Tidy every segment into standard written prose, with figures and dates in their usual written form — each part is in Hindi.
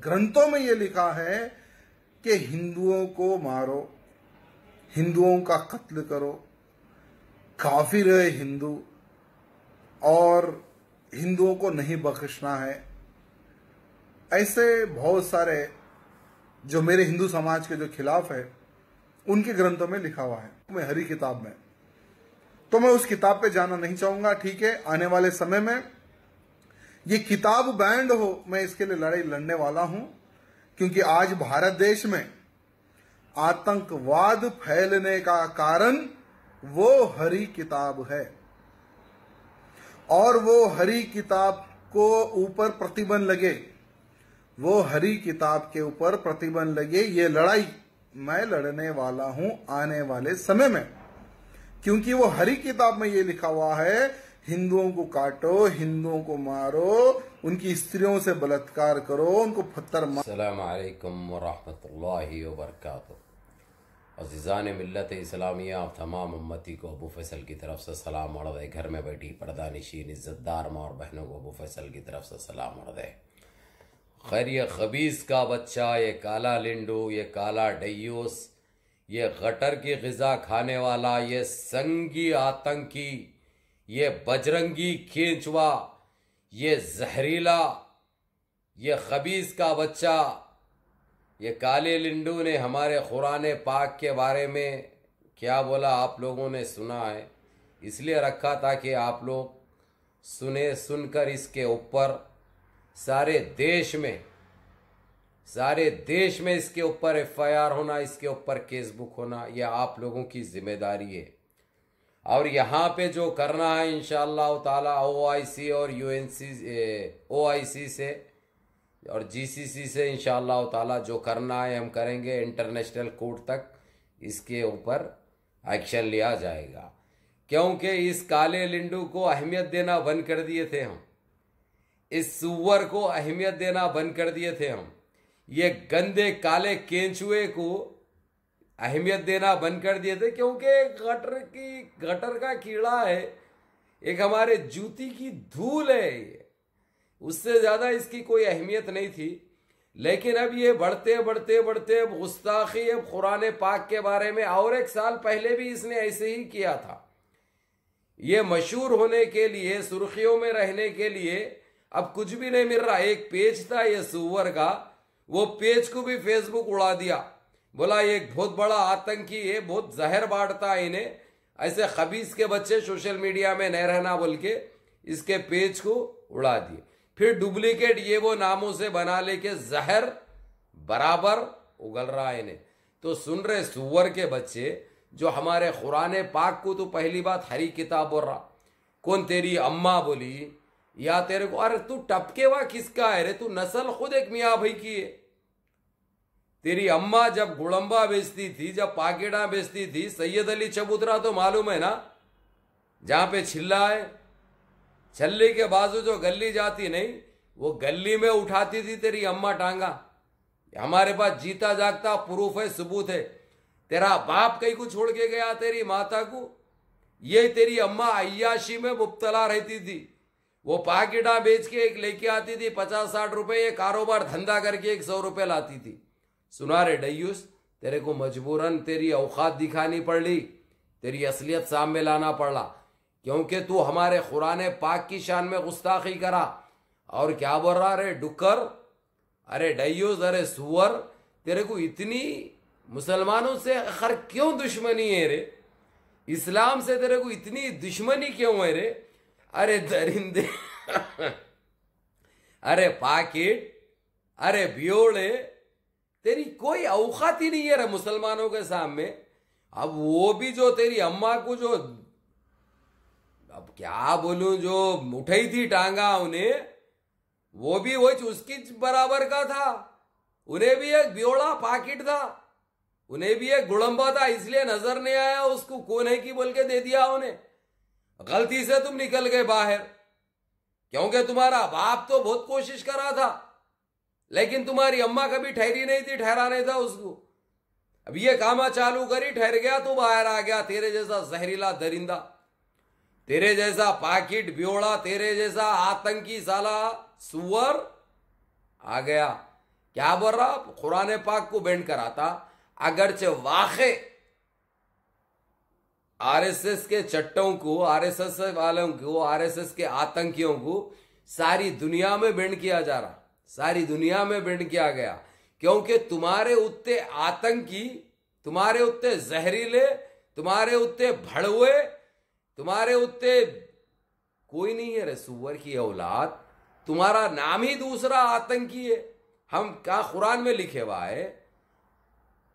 ग्रंथों में ये लिखा है कि हिंदुओं को मारो, हिंदुओं का कत्ल करो, काफिर है हिंदू और हिंदुओं को नहीं बख्शना है। ऐसे बहुत सारे जो मेरे हिंदू समाज के जो खिलाफ है उनके ग्रंथों में लिखा हुआ है, मैं हरी किताब में। तो मैं उस किताब पे जाना नहीं चाहूंगा। ठीक है, आने वाले समय में ये किताब बैंड हो, मैं इसके लिए लड़ाई लड़ने वाला हूं, क्योंकि आज भारत देश में आतंकवाद फैलने का कारण वो हरी किताब है और वो हरी किताब को ऊपर प्रतिबंध लगे, वो हरी किताब के ऊपर प्रतिबंध लगे, ये लड़ाई मैं लड़ने वाला हूं आने वाले समय में, क्योंकि वो हरी किताब में ये लिखा हुआ है हिंदुओं को काटो, हिंदुओं को मारो, उनकी स्त्रियों से बलात्कार करो, उनको पत्थर मारो। अस्सलामु अलैकुम व रहमतुल्लाहि व बरकातुहू। अज़ीज़ान मिल्लत इस्लामिया, आप तमाम उम्मती को अबू फैसल की तरफ से सलाम अर्ज़ है। घर में बैठी पर्दानिशीन इज़्ज़तदार माँ और बहनों को अबू फैसल की तरफ से सलाम अर्ज़ है। खैर, ये खबीस का बच्चा, ये काला लिंडू, ये काला डयूस, ये गटर की ग़िज़ा खाने वाला, ये संगी आतंकी, ये बजरंगी खींचवा, ये जहरीला, ये खबीस का बच्चा, ये काले लिंडू ने हमारे कुरान पाक के बारे में क्या बोला आप लोगों ने सुना है, इसलिए रखा था कि आप लोग सुने, सुनकर इसके ऊपर सारे देश में इसके ऊपर FIR होना, इसके ऊपर केस बुक होना, यह आप लोगों की जिम्मेदारी है। और यहाँ पे जो करना है इंशाअल्लाह ताला OIC और OIC से और GCC से इंशाअल्लाह ताला जो करना है हम करेंगे। इंटरनेशनल कोर्ट तक इसके ऊपर एक्शन लिया जाएगा, क्योंकि इस काले लिंडू को अहमियत देना बंद कर दिए थे हम, इस सुअर को अहमियत देना बंद कर दिए थे हम, ये गंदे काले केंचुए को अहमियत देना बंद कर दिए थे, क्योंकि गटर का कीड़ा है, एक हमारे जूती की धूल है, उससे ज्यादा इसकी कोई अहमियत नहीं थी। लेकिन अब ये बढ़ते बढ़ते बढ़ते अब गुस्ताखी, अब कुरान पाक के बारे में, और एक साल पहले भी इसने ऐसे ही किया था। ये मशहूर होने के लिए, सुर्खियों में रहने के लिए अब कुछ भी नहीं मिल रहा। एक पेज था ये सुअर का, वो पेज को भी फेसबुक उड़ा दिया, बोला ये एक बहुत बड़ा आतंकी है, बहुत जहर बांटता है इन्हें, ऐसे खबीस के बच्चे सोशल मीडिया में नहीं रहना बोल के इसके पेज को उड़ा दिए। फिर डुप्लीकेट ये वो नामों से बना लेके जहर बराबर उगल रहा है इन्हें। तो सुन रहे सुअर के बच्चे, जो हमारे कुरान पाक को तो पहली बात हरी किताब बोल रहा, कौन तेरी अम्मा बोली या तेरे को, अरे तू टपके हुआ किसका है रे, तू नस्ल खुद एक मियाँ भाई की है। तेरी अम्मा जब गुड़म्बा बेचती थी, जब पाकेड़ा बेचती थी, सैयद अली चबूतरा तो मालूम है ना, जहां पे छिल्ला है, छल्ले के बाजू जो गली जाती नहीं, वो गली में उठाती थी तेरी अम्मा टांगा। हमारे पास जीता जागता प्रूफ है, सबूत है। तेरा बाप कहीं को छोड़ के गया तेरी माता को, ये तेरी अम्मा अय्याशी में मुब्तला रहती थी, वो पाकेटा बेच के एक लेके आती थी 50-60 रुपए, ये कारोबार धंधा करके 100 रुपए लाती थी। सुना रे डयूस, तेरे को मजबूरन तेरी औकात दिखानी पड़ी, तेरी असलियत सामने लाना पड़ा, क्योंकि तू हमारे कुरान पाक की शान में गुस्ताखी करा। और क्या बोल रहा रे डुक्कर, अरे डयूस, अरे सुअर, तेरे को इतनी मुसलमानों से आखिर क्यों दुश्मनी है रे, इस्लाम से तेरे को इतनी दुश्मनी क्यों है रे? अरे दरिंदे अरे पाकिट, अरे बियोड़े, तेरी कोई औकात ही नहीं है रे मुसलमानों के सामने। अब वो भी जो तेरी अम्मा को जो, अब क्या बोलूं, जो उठाई थी टांगा उन्हें, वो भी वो उसकी बराबर का था, उन्हें भी एक बियोड़ा पाकिट था, उन्हें भी एक गुड़म्बा था, इसलिए नजर नहीं आया उसको कौन है कि बोल के दे दिया उन्हें। गलती से तुम निकल गए बाहर, क्योंकि तुम्हारा बाप तो बहुत कोशिश कर रहा था, लेकिन तुम्हारी अम्मा कभी ठहरी नहीं थी, ठहरा नहीं था उसको। अब ये कामा चालू करी, ठहर गया तो बाहर आ गया, तेरे जैसा जहरीला दरिंदा, तेरे जैसा पाकिट बियोड़ा, तेरे जैसा आतंकी साला सुअर आ गया। क्या बोल रहा, कुरान पाक को बैंड कराता। अगरचे वाक़े आरएसएस के चट्टों को, आरएसएस वालों को, आरएसएस के आतंकियों को सारी दुनिया में बैंड किया जा रहा, सारी दुनिया में बैंड किया गया, क्योंकि तुम्हारे उत्ते आतंकी, तुम्हारे उत्ते जहरीले, तुम्हारे उत्ते भड़वे, तुम्हारे उत्ते कोई नहीं है रे सुअर की औलाद, तुम्हारा नाम ही दूसरा आतंकी है। हम क्या कुरान में लिखे हुआ है,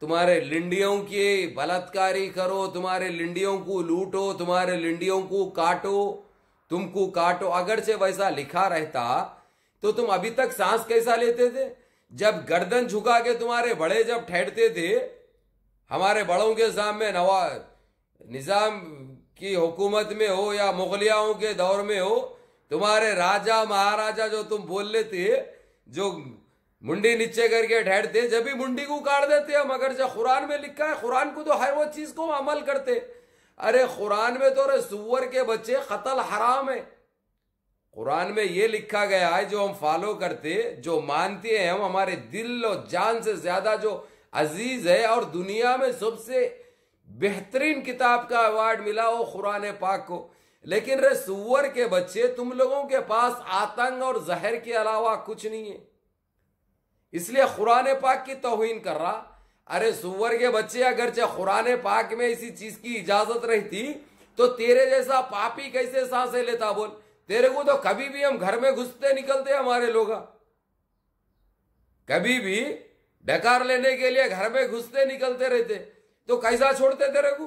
तुम्हारे लिंडियों की बलात्कारी करो, तुम्हारे लिंडियों को लूटो, तुम्हारे लिंडियों को काटो, तुमको काटो। अगर से वैसा लिखा रहता तो तुम अभी तक सांस कैसा लेते थे? जब गर्दन झुका के तुम्हारे बड़े जब ठहरते थे, हमारे बड़ों के सामने नवाब निजाम की हुकूमत में हो या मुगलियाओं के दौर में हो, तुम्हारे राजा महाराजा जो तुम बोल लेते, जो मुंडी नीचे करके ठहरते, जब भी मुंडी को काट देते हम। अगर जो कुरान में लिखा है, कुरान को तो हर वो चीज को अमल करते। अरे कुरान में तो रे सुअर के बच्चे कत्ल हराम है। कुरान में ये लिखा गया है, जो हम फॉलो करते, जो मानते हैं हम, हमारे दिल और जान से ज्यादा जो अजीज है, और दुनिया में सबसे बेहतरीन किताब का अवार्ड मिला वो कुरान पाक को। लेकिन रे सुअर के बच्चे, तुम लोगों के पास आतंक और जहर के अलावा कुछ नहीं है, इसलिए कुरान पाक की तौहीन कर रहा। अरे सुअर के बच्चे, अगरचे कुरान पाक में इसी चीज की इजाजत रहती तो तेरे जैसा पापी कैसे सांसें लेता बोल? तेरे को तो कभी भी हम घर में घुसते निकलते, हमारे लोग कभी भी डकार लेने के लिए घर में घुसते निकलते रहते, तो कैसा छोड़ते तेरे को?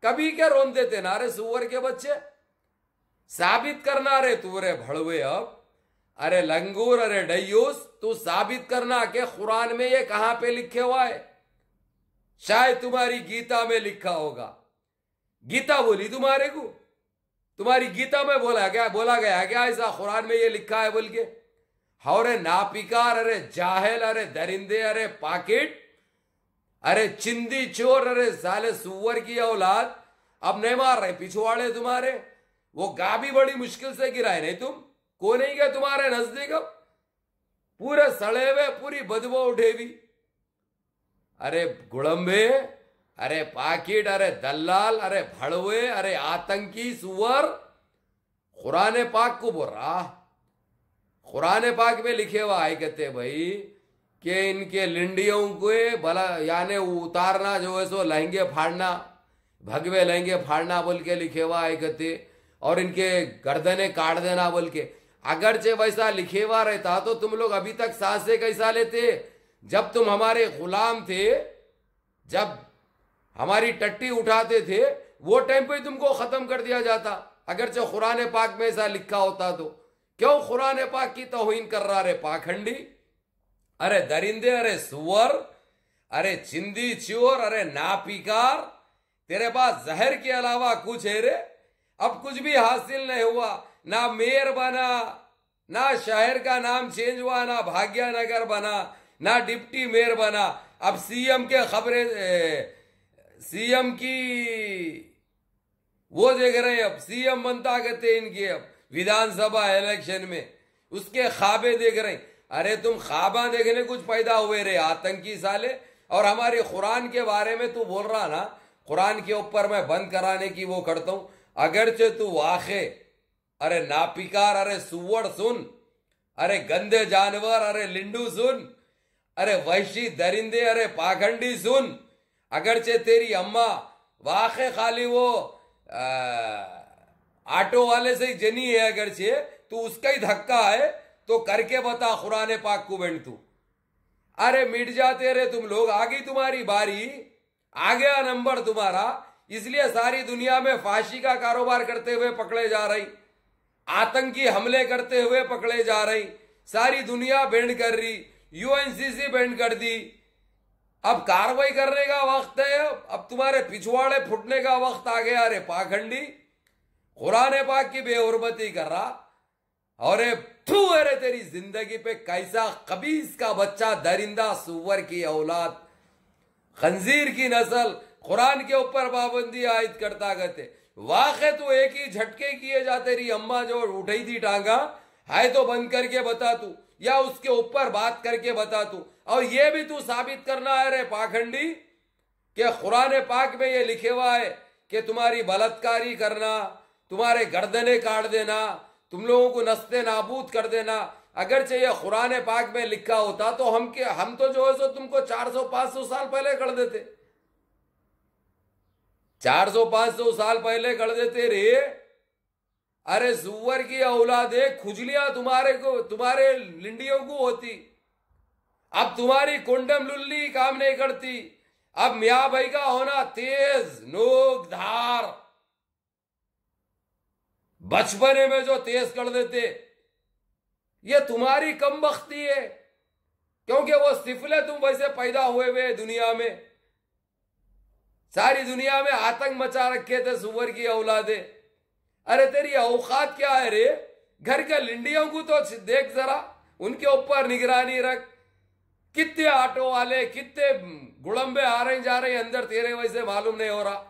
कभी क्या रोन देते ना रे सुअर के बच्चे? साबित करना रे तू रे भड़वे, अब अरे लंगूर, अरे डयूस, तू साबित करना कि कुरान में ये कहां पे लिखे हुआ है। शायद तुम्हारी गीता में लिखा होगा। गीता बोली तुम्हारे को? तुम्हारी गीता में बोला गया क्या ऐसा कुरान में ये लिखा है बोल के? अरे नापिकार, अरे जाहिल, अरे दरिंदे, अरे पाकिट, अरे चिंदी चोर, अरे साले सुअर की औलाद। अब नहीं मार रहे पिछवाड़े तुम्हारे, वो गा भी बड़ी मुश्किल से गिराए नहीं तुम को नहीं गए तुम्हारे नजदीक, अब पूरे सड़े हुए, पूरी बदबू उठेवी। अरे गुड़म्बे, अरे पाकिट, अरे दल्लाल, अरे भड़वे, अरे आतंकी सुअर, कुरान पाक को बोल रहा। कुरान पाक में लिखे हुआ है, कहते भाई कि इनके लिंडियों को भला यानी उतारना, जो है सो लहंगे फाड़ना, भगवे लहंगे फाड़ना बोल के लिखे हुआ है कहते, और इनके गर्दने काट देना बोल के। अगरचे वैसा लिखे हुआ रहता तो तुम लोग अभी तक सांसें कैसा लेते? जब तुम हमारे गुलाम थे, जब हमारी टट्टी उठाते थे, वो टाइम पे तुमको खत्म कर दिया जाता। अगरचे कुरान पाक में ऐसा लिखा होता तो क्यों कुरान पाक की तौहीन कर रहा रे पाखंडी? अरे दरिंदे, अरे सुअर, अरे चिंदी चोर, अरे नापिकार, तेरे पास जहर के अलावा कुछ है रे? अब कुछ भी हासिल नहीं हुआ, ना मेयर बना, ना शहर का नाम चेंज हुआ, ना भाग्यनगर बना, ना डिप्टी मेयर बना। अब सीएम के खबरें, सीएम की वो देख रहे हैं, अब सीएम बनता कहते इनके, अब विधानसभा इलेक्शन में उसके ख्वाबे देख रहे हैं। अरे तुम ख्वाबा देखने कुछ पैदा हुए रे आतंकी साले। और हमारे कुरान के बारे में तू बोल रहा ना, कुरान के ऊपर मैं बंद कराने की वो करता हूं। अगरचे तू वाक़े, अरे नापिकार, अरे सुअर सुन, अरे गंदे जानवर, अरे लिंडू सुन, अरे वहशी दरिंदे, अरे पाखंडी सुन। अगरचे तेरी अम्मा वाक़े खाली वो ऑटो वाले से ही जनी है, अगरचे तू उसका ही धक्का है, तो करके बता कुरान पाक को बेंड तू। अरे मिट जाते रे तुम लोग, आ गई तुम्हारी बारी, आ गया नंबर तुम्हारा। इसलिए सारी दुनिया में फांसी का कारोबार करते हुए पकड़े जा रही, आतंकी हमले करते हुए पकड़े जा रही, सारी दुनिया बैंड कर रही, यूएनसीसी बैंड कर दी। अब कार्रवाई करने का वक्त है, अब तुम्हारे पिछवाड़े फुटने का वक्त आ गया रे पाखंडी। कुरान पाक की बेहुरमती कर रहा, और तू अरे तेरी जिंदगी पे कैसा कबीस का बच्चा, दरिंदा सुअर की औलाद, खंजीर की नस्ल, कुरान के ऊपर पाबंदी आयद करता कहते। वाक़े तो एक ही झटके किए जाते रही। अम्मा जो उठाई थी टांगा, है तो बंद करके बता तू। या उसके ऊपर बात करके बता तू। और ये भी तू साबित करना है रे पाखंडी कि कुरान पाक में ये लिखे हुआ है कि तुम्हारी बलात्कारी करना, तुम्हारे गर्दने काट देना, तुम लोगों को नस्ते नाबूद कर देना। अगर चाहिए कुरान पाक में लिखा होता तो हम तो जो है सो तुमको 400-500 साल पहले कर देते, 400-500 साल पहले कर देते रे। अरे सुअर की औलादे, खुजलियां तुम्हारे लिंडियों को होती। अब तुम्हारी कुंडम लुल्ली काम नहीं करती। अब मियाँ भाई का होना तेज नोक धार, बचपने में जो तेज कर देते, ये तुम्हारी कम बख्ती है, क्योंकि वो सिफले तुम वैसे पैदा हुए दुनिया में, सारी दुनिया में आतंक मचा रखे थे सुअर की औलादे। अरे तेरी औकात क्या है रे? घर के लिंडियों को तो देख जरा, उनके ऊपर निगरानी रख। कितने ऑटो वाले, कितने गुड़म्बे आ रहे जा रहे अंदर, तेरे वैसे मालूम नहीं हो रहा।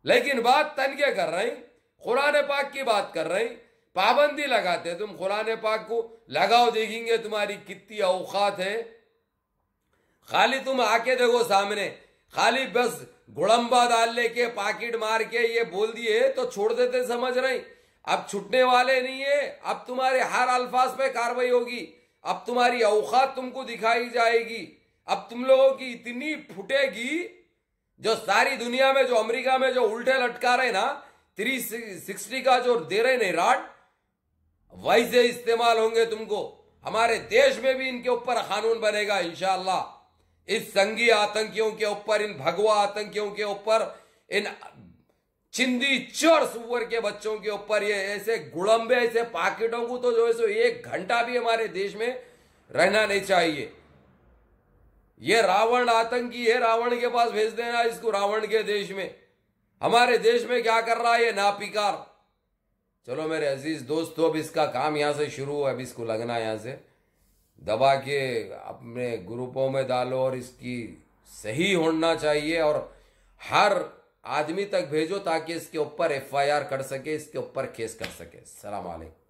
लेकिन बात तनके कर रही, कुरान पाक की बात कर रही, पाबंदी लगाते तुम कुरान पाक को। लगाओ, देखेंगे तुम्हारी कितनी औकात है। खाली तुम आके देखो सामने, खाली बस गुड़म्बा डाल लेके पाकिट मार के ये बोल दिए तो छोड़ देते, समझ रही। अब छुटने वाले नहीं है। अब तुम्हारे हर अल्फाज पे कार्रवाई होगी। अब तुम्हारी औकात तुमको दिखाई जाएगी। अब तुम लोगों की इतनी फुटेगी, जो सारी दुनिया में, जो अमेरिका में जो उल्टे लटका रहे ना, 360 का जो दे रहे नहीं राड, वैसे इस्तेमाल होंगे तुमको। हमारे देश में भी इनके ऊपर कानून बनेगा इंशाअल्लाह। इस संगी आतंकियों के ऊपर, इन भगवा आतंकियों के ऊपर, इन चिंदी चोर सुअर के बच्चों के ऊपर, ये ऐसे गुड़म्बे, ऐसे पाकिटों को तो जो है सो 1 घंटा भी हमारे देश में रहना नहीं चाहिए। ये रावण आतंकी है, रावण के पास भेज देना इसको, रावण के देश में। हमारे देश में क्या कर रहा है ये नापिकार। चलो मेरे अजीज दोस्तों, अब इसका काम यहां से शुरू है। अब इसको लगना यहां से दबा के अपने ग्रुपों में डालो और इसकी सही होना चाहिए और हर आदमी तक भेजो ताकि इसके ऊपर FIR कर सके, इसके ऊपर केस कर सके। सलाम अलैकुम।